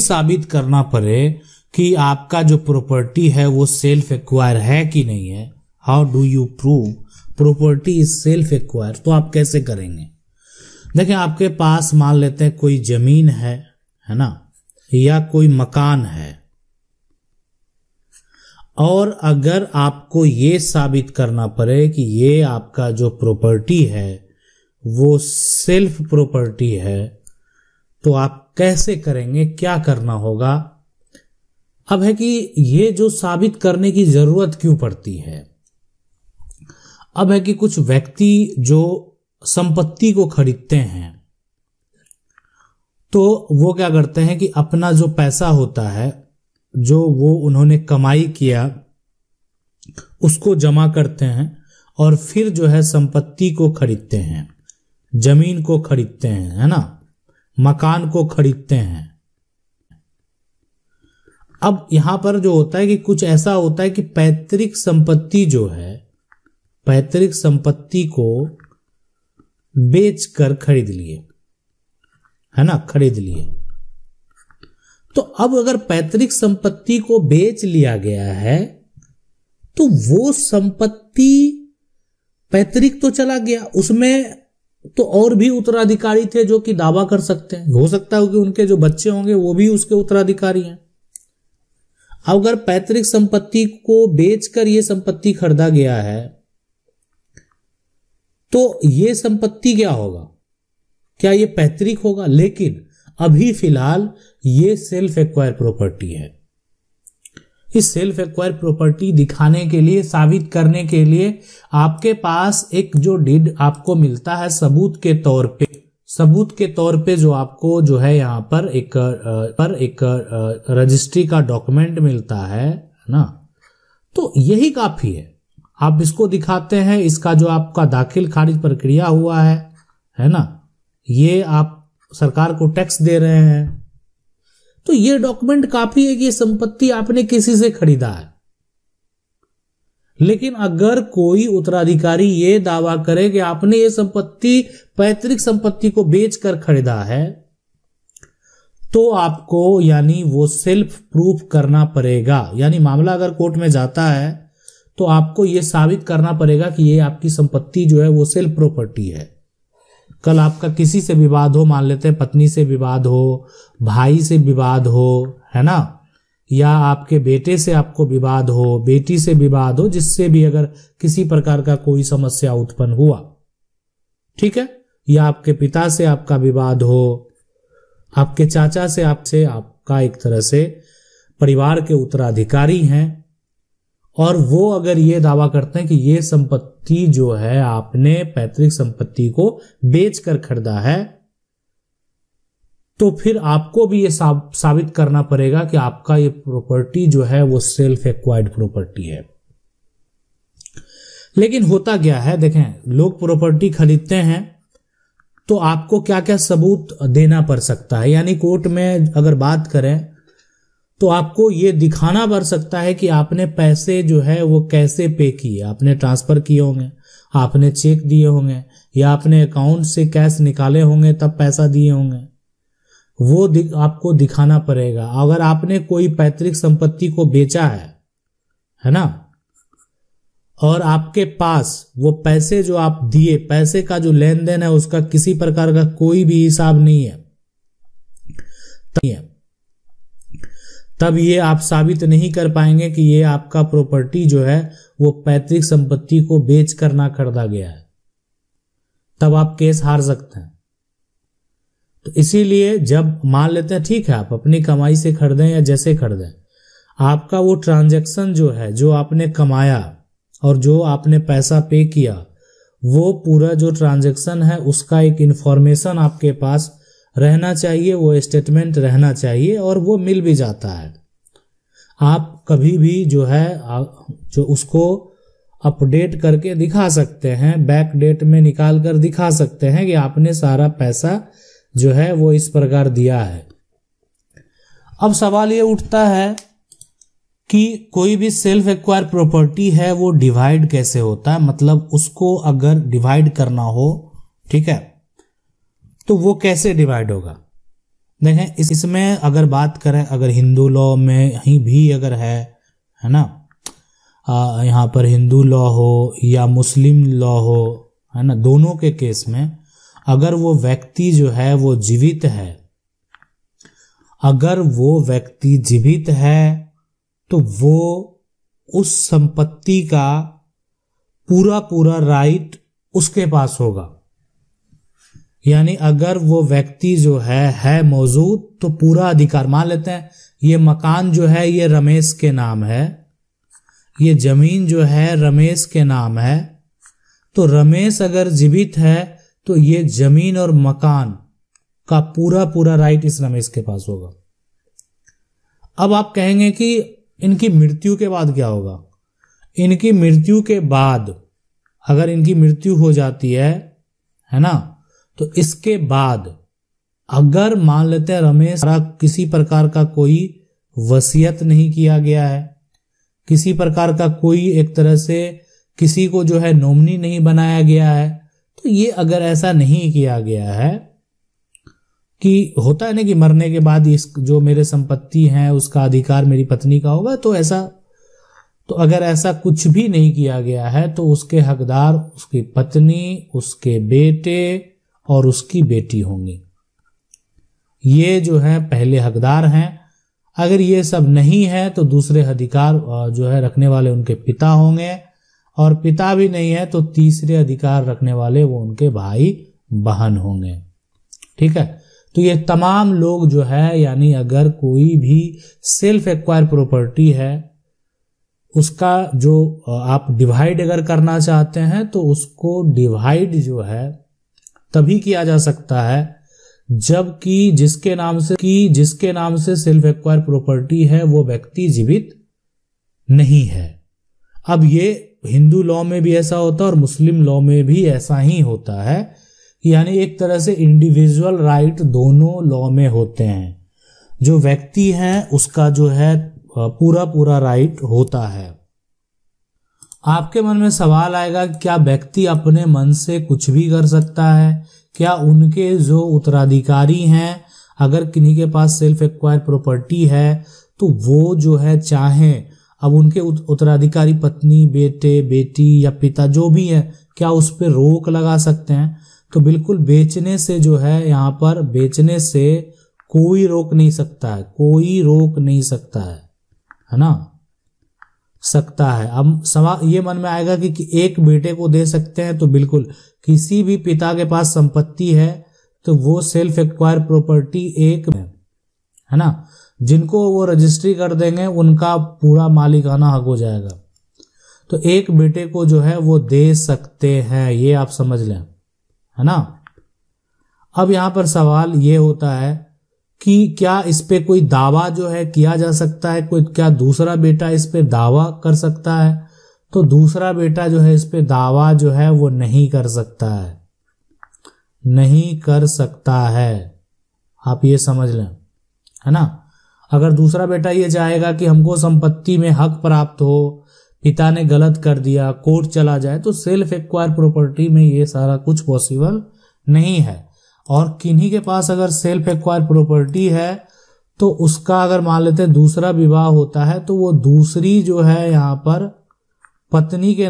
साबित करना पड़े कि आपका जो प्रॉपर्टी है वो सेल्फ एक्वायर है कि नहीं है, how do you prove property is self acquire, तो आप कैसे करेंगे? देखिए, आपके पास मान लेते हैं कोई जमीन है ना, या कोई मकान है, और अगर आपको ये साबित करना पड़े कि ये आपका जो प्रॉपर्टी है वो सेल्फ प्रॉपर्टी है, तो आप कैसे करेंगे, क्या करना होगा? अब है कि ये जो साबित करने की जरूरत क्यों पड़ती है? अब है कि कुछ व्यक्ति जो संपत्ति को खरीदते हैं तो वो क्या करते हैं कि अपना जो पैसा होता है, जो वो उन्होंने कमाई किया, उसको जमा करते हैं और फिर जो है संपत्ति को खरीदते हैं, जमीन को खरीदते हैं, है ना, मकान को खरीदते हैं। अब यहां पर जो होता है कि कुछ ऐसा होता है कि पैतृक संपत्ति जो है, पैतृक संपत्ति को बेचकर खरीद लिए, है ना, खरीद लिए। तो अब अगर पैतृक संपत्ति को बेच लिया गया है तो वो संपत्ति पैतृक तो चला गया, उसमें तो और भी उत्तराधिकारी थे जो कि दावा कर सकते हैं, हो सकता है कि उनके जो बच्चे होंगे वो भी उसके उत्तराधिकारी हैं। अगर पैतृक संपत्ति को बेचकर ये संपत्ति खरीदा गया है तो ये संपत्ति क्या होगा, क्या ये पैतृक होगा? लेकिन अभी फिलहाल ये सेल्फ एक्वायर प्रॉपर्टी है। इस सेल्फ एक्वायर प्रॉपर्टी दिखाने के लिए, साबित करने के लिए आपके पास एक जो डीड आपको मिलता है सबूत के तौर पे, सबूत के तौर पे जो आपको जो है यहाँ पर एक रजिस्ट्री का डॉक्यूमेंट मिलता है ना, तो यही काफी है। आप इसको दिखाते हैं, इसका जो आपका दाखिल खारिज प्रक्रिया हुआ है ना, ये आप सरकार को टैक्स दे रहे हैं, तो ये डॉक्यूमेंट काफी है कि ये संपत्ति आपने किसी से खरीदा है। लेकिन अगर कोई उत्तराधिकारी ये दावा करे कि आपने ये संपत्ति पैतृक संपत्ति को बेचकर खरीदा है, तो आपको यानी वो सेल्फ प्रूफ करना पड़ेगा। यानी मामला अगर कोर्ट में जाता है तो आपको ये साबित करना पड़ेगा कि ये आपकी संपत्ति जो है वो सेल्फ प्रॉपर्टी है। कल आपका किसी से विवाद हो, मान लेते हैं पत्नी से विवाद हो, भाई से विवाद हो, है ना, या आपके बेटे से आपको विवाद हो, बेटी से विवाद हो, जिससे भी अगर किसी प्रकार का कोई समस्या उत्पन्न हुआ, ठीक है, या आपके पिता से आपका विवाद हो, आपके चाचा से आपका एक तरह से परिवार के उत्तराधिकारी हैं, और वो अगर ये दावा करते हैं कि ये संपत्ति जो है आपने पैतृक संपत्ति को बेचकर खरीदा है, तो फिर आपको भी ये साबित करना पड़ेगा कि आपका ये प्रॉपर्टी जो है वो सेल्फ एक्वायर्ड प्रॉपर्टी है। लेकिन होता क्या है, देखें, लोग प्रॉपर्टी खरीदते हैं तो आपको क्या क्या सबूत देना पड़ सकता है। यानी कोर्ट में अगर बात करें तो आपको ये दिखाना पड़ सकता है कि आपने पैसे जो है वो कैसे पे किए, आपने ट्रांसफर किए होंगे, आपने चेक दिए होंगे, या आपने अकाउंट से कैश निकाले होंगे तब पैसा दिए होंगे, वो आपको दिखाना पड़ेगा। अगर आपने कोई पैतृक संपत्ति को बेचा है ना, और आपके पास वो पैसे जो आप दिए, पैसे का जो लेन देन है उसका किसी प्रकार का कोई भी हिसाब नहीं है, तब ये आप साबित नहीं कर पाएंगे कि ये आपका प्रॉपर्टी जो है वो पैतृक संपत्ति को बेचकर ना खरीदा गया है, तब आप केस हार सकते हैं। तो इसीलिए जब मान लेते हैं ठीक है आप अपनी कमाई से खरीदें या जैसे खरीदें, आपका वो ट्रांजैक्शन जो है, जो आपने कमाया और जो आपने पैसा पे किया, वो पूरा जो ट्रांजैक्शन है उसका एक इंफॉर्मेशन आपके पास रहना चाहिए, वो स्टेटमेंट रहना चाहिए, और वो मिल भी जाता है। आप कभी भी जो है जो उसको अपडेट करके दिखा सकते हैं, बैक डेट में निकाल कर दिखा सकते हैं कि आपने सारा पैसा जो है वो इस प्रकार दिया है। अब सवाल ये उठता है कि कोई भी सेल्फ एक्वायर प्रॉपर्टी है वो डिवाइड कैसे होता है, मतलब उसको अगर डिवाइड करना हो, ठीक है, तो वो कैसे डिवाइड होगा। देखें इसमें अगर बात करें, अगर हिंदू लॉ में ही भी अगर है ना, यहाँ पर हिंदू लॉ हो या मुस्लिम लॉ हो, है ना, दोनों के केस में अगर वो व्यक्ति जो है वो जीवित है, अगर वो व्यक्ति जीवित है तो वो उस संपत्ति का पूरा पूरा राइट उसके पास होगा। यानी अगर वो व्यक्ति जो है मौजूद तो पूरा अधिकार, मान लेते हैं ये मकान जो है ये रमेश के नाम है, ये जमीन जो है रमेश के नाम है, तो रमेश अगर जीवित है तो ये जमीन और मकान का पूरा पूरा राइट इस रमेश के पास होगा। अब आप कहेंगे कि इनकी मृत्यु के बाद क्या होगा? इनकी मृत्यु के बाद अगर इनकी मृत्यु हो जाती है ना, तो इसके बाद अगर मान लेते हैं रमेश किसी प्रकार का कोई वसीयत नहीं किया गया है, किसी प्रकार का कोई एक तरह से किसी को जो है नॉमिनी नहीं बनाया गया है, तो ये अगर ऐसा नहीं किया गया है कि होता है ना कि मरने के बाद इस जो मेरे संपत्ति है उसका अधिकार मेरी पत्नी का होगा, तो अगर ऐसा कुछ भी नहीं किया गया है तो उसके हकदार उसकी पत्नी, उसके बेटे और उसकी बेटी होंगी। ये जो है पहले हकदार हैं। अगर ये सब नहीं है तो दूसरे अधिकार जो है रखने वाले उनके पिता होंगे, और पिता भी नहीं है तो तीसरे अधिकार रखने वाले वो उनके भाई बहन होंगे। ठीक है, तो ये तमाम लोग जो है, यानी अगर कोई भी सेल्फ एक्वायर प्रॉपर्टी है उसका जो आप डिवाइड अगर करना चाहते हैं तो उसको डिवाइड जो है तभी किया जा सकता है जबकि जिसके नाम से सेल्फ एक्वायर प्रॉपर्टी है वो व्यक्ति जीवित नहीं है। अब ये हिंदू लॉ में भी ऐसा होता है और मुस्लिम लॉ में भी ऐसा ही होता है, यानी एक तरह से इंडिविजुअल राइट दोनों लॉ में होते हैं। जो व्यक्ति है उसका जो है पूरा पूरा राइट होता है। आपके मन में सवाल आएगा, क्या व्यक्ति अपने मन से कुछ भी कर सकता है? क्या उनके जो उत्तराधिकारी हैं, अगर किन्हीं के पास सेल्फ एक्वायर प्रॉपर्टी है तो वो जो है चाहें, अब उनके उत्तराधिकारी पत्नी, बेटे, बेटी या पिता जो भी है, क्या उस पर रोक लगा सकते हैं? तो बिल्कुल बेचने से जो है, यहाँ पर बेचने से कोई रोक नहीं सकता है, कोई रोक नहीं सकता है ना, सकता है। अब सवाल ये मन में आएगा कि एक बेटे को दे सकते हैं, तो बिल्कुल किसी भी पिता के पास संपत्ति है तो वो सेल्फ एक्वायर प्रॉपर्टी एक है ना, जिनको वो रजिस्ट्री कर देंगे उनका पूरा मालिकाना हक हो जाएगा। तो एक बेटे को जो है वो दे सकते हैं, ये आप समझ लें, है ना। अब यहां पर सवाल ये होता है कि क्या इस पे कोई दावा जो है किया जा सकता है? क्या दूसरा बेटा इस पे दावा कर सकता है? तो दूसरा बेटा जो है इस पे दावा जो है वो नहीं कर सकता है, नहीं कर सकता है। आप ये समझ लें, है ना। अगर दूसरा बेटा ये चाहेगा कि हमको संपत्ति में हक प्राप्त हो, पिता ने गलत कर दिया, कोर्ट चला जाए, तो सेल्फ एक्वायर प्रॉपर्टी में ये सारा कुछ पॉसिबल नहीं है। और किन्हीं के पास अगर सेल्फ एक्वायर प्रॉपर्टी है तो उसका अगर मान लेते हैं दूसरा विवाह होता है तो वो दूसरी जो है यहाँ पर पत्नी के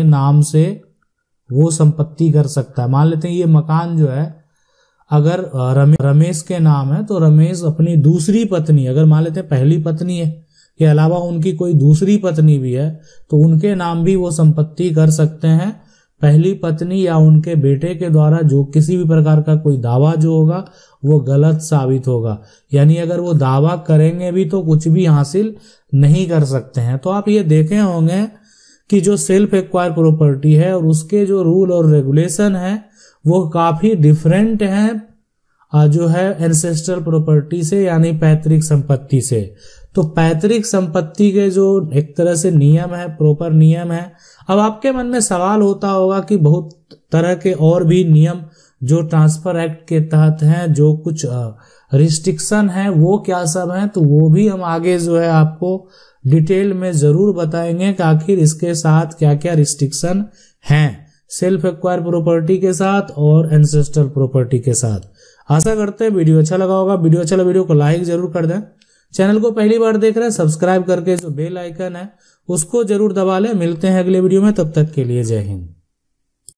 नाम से वो संपत्ति कर सकता है। मान लेते हैं ये मकान जो है अगर रमेश के नाम है तो रमेश अपनी दूसरी पत्नी, अगर मान लेते हैं पहली पत्नी है के अलावा उनकी कोई दूसरी पत्नी भी है तो उनके नाम भी वो संपत्ति कर सकते हैं। पहली पत्नी या उनके बेटे के द्वारा जो किसी भी प्रकार का कोई दावा जो होगा वो गलत साबित होगा, यानी अगर वो दावा करेंगे भी तो कुछ भी हासिल नहीं कर सकते हैं। तो आप ये देखे होंगे कि जो सेल्फ एक्वायर प्रॉपर्टी है और उसके जो रूल और रेगुलेशन है वो काफी डिफरेंट हैं जो है एंसेस्ट्रल प्रॉपर्टी से, यानी पैतृक संपत्ति से। तो पैतृक संपत्ति के जो एक तरह से नियम है, प्रॉपर नियम है। अब आपके मन में सवाल होता होगा कि बहुत तरह के और भी नियम जो ट्रांसफर एक्ट के तहत हैं, जो कुछ रिस्ट्रिक्शन है, वो क्या सब हैं, तो वो भी हम आगे जो है आपको डिटेल में जरूर बताएंगे कि आखिर इसके साथ क्या क्या रिस्ट्रिक्शन हैं, सेल्फ एक्वायर प्रॉपर्टी के साथ और एंसेस्ट्रल प्रॉपर्टी के साथ। आशा करते हैं वीडियो अच्छा लगा होगा। वीडियो अच्छा लगा वीडियो को लाइक जरूर कर दें। चैनल को पहली बार देख रहे हैं सब्सक्राइब करके जो बेल आइकन है उसको जरूर दबा लें। मिलते हैं अगले वीडियो में, तब तक के लिए जय हिंद।